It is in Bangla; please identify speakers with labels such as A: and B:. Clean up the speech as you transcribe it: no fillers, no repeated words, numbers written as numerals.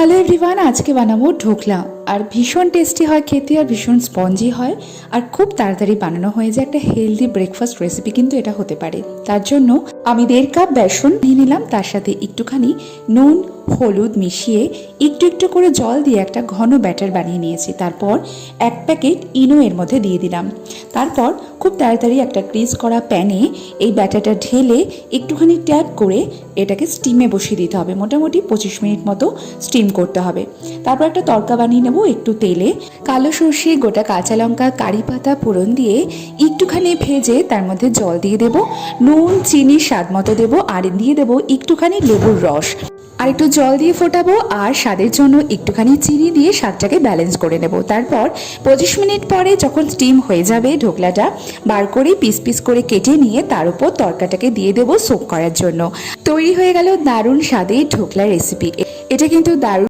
A: হ্যালো এভরিওয়ান, আজকে বানাবো ঢোকলা। আর ভীষণ টেস্টি হয় খেতে, আর ভীষণ স্পঞ্জি হয়, আর খুব তাড়াতাড়ি বানানো হয়ে যায়। একটা হেলদি ব্রেকফাস্ট রেসিপি কিন্তু এটা হতে পারে। তার জন্য আমি 1.5 কাপ বেসন নিয়ে নিলাম, তার সাথে একটুখানি নুন হলুদ মিশিয়ে একটু একটু করে জল দিয়ে একটা ঘন ব্যাটার বানিয়ে নিয়েছি। তারপর 1 প্যাকেট ইনো এর মধ্যে দিয়ে দিলাম। তারপর খুব তাড়াতাড়ি একটা গ্রিস করা প্যানে এই ব্যাটারটা ঢেলে একটুখানি ট্যাপ করে এটাকে স্টিমে বসিয়ে দিতে হবে। মোটামুটি 25 মিনিট মতো স্টিম করতে হবে। তারপর একটা তড়কা বানিয়ে নেব। একটু তেলে কালো সর্ষে, গোটা কাঁচা লঙ্কা, কারি পাতা ফোড়ন দিয়ে একটুখানি ভেজে তার মধ্যে জল দিয়ে দেব, নুন চিনি স্বাদ মতো দেবো, আর দিয়ে দেবো একটুখানি লেবুর রস, আর একটু জল দিয়ে ফোটাবো, আর স্বাদের জন্য একটুখানি চিনি দিয়ে স্বাদটাকে ব্যালেন্স করে নেব। তারপর 25 মিনিট পরে যখন স্টিম হয়ে যাবে, ঢোকলাটা বার করে পিস পিস করে কেটে নিয়ে তার উপর তড়কাটাকে দিয়ে দেবো সোক করার জন্য। তৈরি হয়ে গেল দারুণ স্বাদের ঢোকলা রেসিপি। এটা কিন্তু দারুণ